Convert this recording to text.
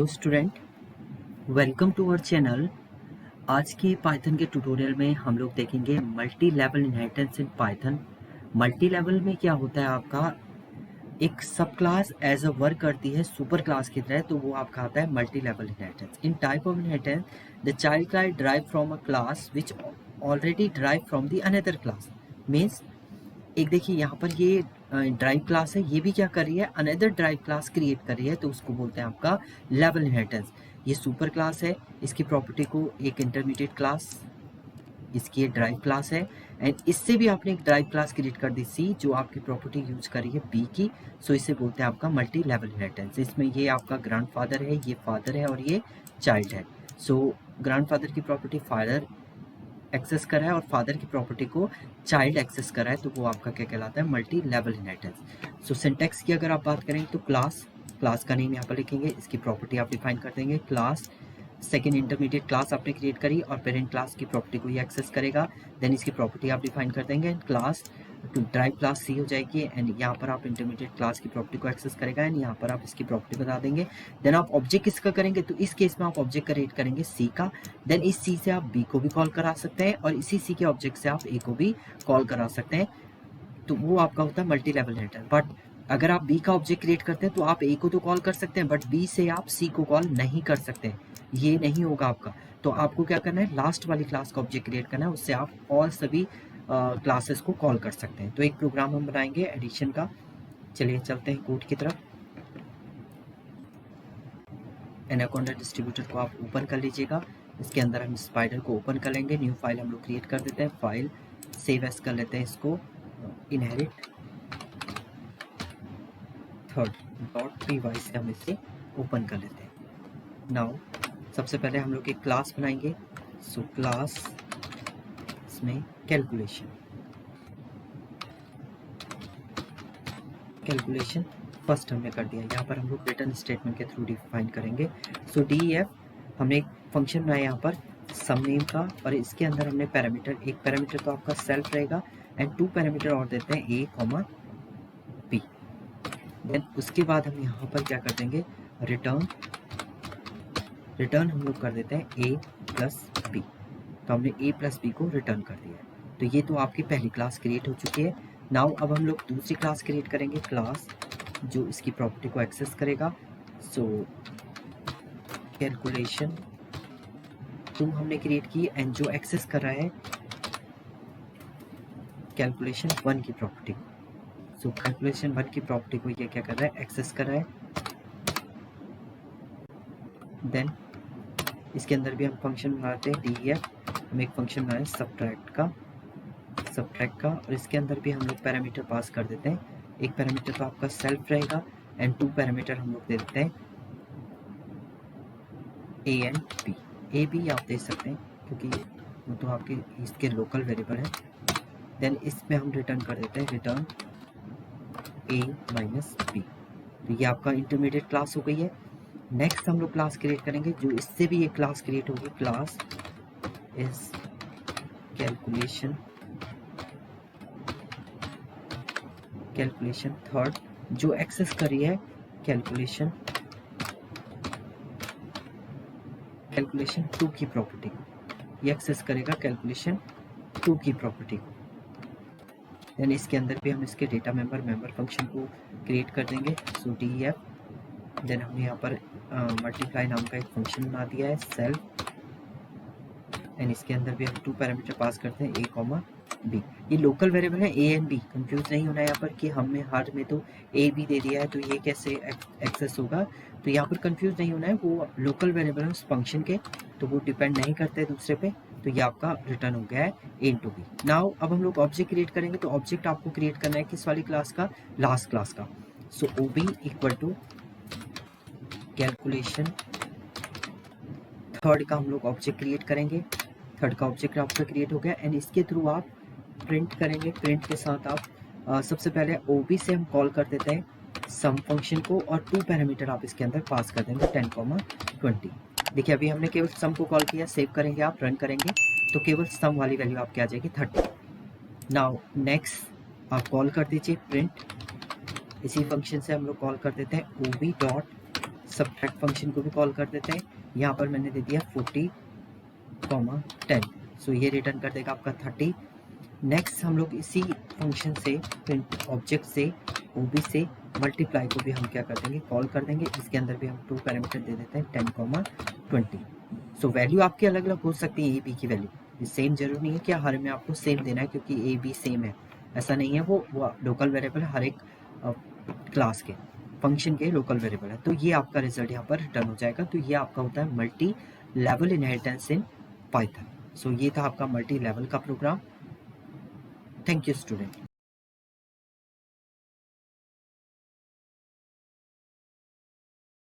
Hello student, welcome to our channel. आज के Python के ट्यूटोरियल में हम लोग देखेंगे multi level inheritance in Python. Multi level में क्या होता है, आपका एक सब क्लास एज अ वर्क करती है सुपर क्लास की तरह, तो वो आपका आता है multi level inheritance. In type of inheritance the child class drive from a class which already drive from the another class. Means एक देखिए यहाँ पर ये ड्राइव क्लास है, ये भी क्या कर रही है, अनदर ड्राइव क्लास क्रिएट कर रही है, तो उसको बोलते हैं आपका लेवल इनहेरिटेंस। ये सुपर क्लास है, इसकी प्रॉपर्टी को एक इंटरमीडिएट क्लास, इसकी ये ड्राइव क्लास है, एंड इससे भी आपने एक ड्राइव क्लास क्रिएट कर दी सी, जो आपकी प्रॉपर्टी यूज कर रही है बी की। सो इसे बोलते हैं आपका मल्टी लेवल इनहेरिटेंस। इसमें ये आपका ग्रैंडफादर है, ये फादर है और ये चाइल्ड है। सो ग्रैंडफादर की प्रॉपर्टी फादर एक्सेस करा है और फादर की प्रॉपर्टी को चाइल्ड एक्सेस करा है, तो वो आपका क्या कहलाता है, मल्टी लेवल इनहेरिटेंस। सो सिंटैक्स की अगर आप बात करें तो क्लास का नेम यहाँ पर लिखेंगे, इसकी प्रॉपर्टी आप डिफाइन कर देंगे क्लास, सेकेंड इंटरमीडिएट क्लास आपने क्रिएट करी और पेरेंट क्लास की प्रॉपर्टी को ये एक्सेस करेगा, देन इसकी प्रॉपर्टी आप डिफाइन कर देंगे, class to drive class C हो जाएगी, एंड यहाँ पर आप इंटरमीडिएट क्लास की प्रॉपर्टी को एक्सेस करेगा, एंड यहाँ पर आप इसकी प्रॉपर्टी बता देंगे। देन आप ऑब्जेक्ट किसका करेंगे, तो इस केस में आप ऑब्जेक्ट क्रिएट करेंगे सी का। देन इस सी से आप बी को भी कॉल करा सकते हैं और इसी सी के ऑब्जेक्ट से आप ए को भी कॉल करा सकते हैं, तो वो आपका होता है मल्टी लेवल इनहेरिटेंस। बट अगर आप बी का ऑब्जेक्ट क्रिएट करते हैं तो आप ए को तो कॉल कर सकते हैं, बट बी से आप सी को कॉल नहीं कर सकते, ये नहीं होगा आपका। तो आपको क्या करना है, लास्ट वाली क्लास का ऑब्जेक्ट क्रिएट करना है, उससे आप और सभी क्लासेस को कॉल कर सकते हैं। तो एक प्रोग्राम हम बनाएंगे एडिशन का। चलिए चलते हैं कोड की तरफ। एनाकोंडा डिस्ट्रीब्यूटर को आप ओपन कर लीजिएगा, इसके अंदर हम स्पाइडर को ओपन कर लेंगे, न्यू फाइल हम लोग क्रिएट कर देते हैं, फाइल सेव एज कर लेते हैं, इसको इनहेरिट .py से हम इसे ओपन कर लेते हैं। नाउ सबसे पहले हम लोग एक क्लास बनाएंगे। सो क्लास इसमें कैलकुलेशन फर्स्ट हमने कर दिया, यहाँ पर हम लोग रिटर्न स्टेटमेंट के थ्रू डिफाइन करेंगे। सो DEF हमने एक फंक्शन बनाया यहाँ पर सम नेम का, और इसके अंदर हमने पैरामीटर, एक पैरामीटर तो आपका सेल्फ रहेगा एंड 2 पैरामीटर और देते हैं a, b। देन उसके बाद हम यहाँ पर क्या कर देंगे, रिटर्न हम लोग कर देते हैं a प्लस b। तो हमने a प्लस b को रिटर्न कर दिया है। तो ये तो आपकी पहली क्लास क्रिएट हो चुकी है। नाउ अब हम लोग दूसरी क्लास क्रिएट करेंगे, क्लास जो इसकी प्रॉपर्टी को एक्सेस करेगा। सो कैलकुलेशन 2 हमने क्रिएट की, एंड जो एक्सेस कर रहा है कैलकुलेशन 1 की प्रॉपर्टी। सो कैलकुलेशन 1 की प्रॉपर्टी को ये क्या कर रहा है, एक्सेस कर रहा है। देन इसके अंदर भी हम फंक्शन बनाते हैं DEF, हम एक फंक्शन बनाए सब्ट्रैक्ट का, और इसके अंदर भी हम लोग पैरामीटर पास कर देते हैं। एक पैरामीटर तो आपका सेल्फ रहेगा एंड 2 पैरामीटर हम लोग दे देते हैं a and b। a b आप दे सकते हैं क्योंकि वो तो आपके इसके लोकल वेरिएबल है। देन इसमें हम रिटर्न कर देते हैं रिटर्न a माइनस b। तो ये आपका इंटरमीडिएट क्लास हो गई है। नेक्स्ट हम लोग क्लास क्रिएट करेंगे, जो इससे भी एक क्लास क्रिएट होगी, क्लास इज कैलकुलेशन थर्ड, जो एक्सेस कर रही है कैलकुलेशन 2 की प्रॉपर्टी को, ये एक्सेस करेगा कैलकुलेशन 2 की प्रॉपर्टी को। देन इसके अंदर भी हम इसके डेटा मेंबर फंक्शन को क्रिएट कर देंगे। सो DEF, देन हमने यहाँ पर मल्टीप्लाई नाम का एक फंक्शन बना दिया है सेल्फ, एंड इसके अंदर भी हम 2 पैरामीटर पास करते हैं a, b। ये लोकल वेरिएबल है a एंड b, कंफ्यूज नहीं होना है यहाँ पर कि हमने हर में तो a b दे दिया है तो ये कैसे एक्सेस होगा, तो यहाँ पर कंफ्यूज नहीं होना है, वो लोकल वेरिएबल है उस फंक्शन के, तो वो डिपेंड नहीं करते दूसरे पे। तो ये आपका रिटर्न हो गया है a इंटू b। नाउ अब हम लोग ऑब्जेक्ट क्रिएट करेंगे, तो ऑब्जेक्ट आपको क्रिएट करना है किस वाली क्लास का, लास्ट क्लास का। So OB equal to calculation third का हम लोग ऑब्जेक्ट क्रिएट करेंगे। थर्ड का ऑब्जेक्ट आपका क्रिएट हो गया, एंड इसके थ्रू आप प्रिंट करेंगे। प्रिंट के साथ आप सबसे पहले OB से हम कॉल कर देते हैं सम फंक्शन को, और 2 पैरामीटर आप इसके अंदर पास कर देंगे 10, 20। देखिए अभी हमने केवल सम को कॉल किया, सेव करेंगे आप, रन करेंगे तो केवल सम वाली वैल्यू आपकी आ जाएगी 30। नाउ नेक्स्ट आप कॉल कर दीजिए प्रिंट, इसी फंक्शन से हम लोग कॉल कर देते हैं OB डॉट सब्ट्रैक्ट फंक्शन को भी कॉल कर देते हैं। यहाँ पर मैंने दे दिया 40, 10, सो ये रिटर्न कर देगा आपका 30। नेक्स्ट हम लोग इसी फंक्शन से ऑब्जेक्ट से ओबी से मल्टीप्लाई को भी हम क्या कर देंगे, कॉल कर देंगे। इसके अंदर भी हम 2 पैरामीटर दे देते हैं 10, 20। सो वैल्यू आपकी अलग अलग हो सकती है, ए बी की वैल्यू सेम जरूर नहीं है कि हर में आपको सेम देना है, क्योंकि ए बी सेम है ऐसा नहीं है। वो लोकल वेरिएबल हर एक क्लास के फंक्शन के लोकल वेरिएबल है। तो ये आपका रिजल्ट यहाँ पर रिटर्न हो जाएगा। तो ये आपका होता है multi level inheritance in Python. So ये था आपका मल्टी लेवल का प्रोग्राम। Thank you student.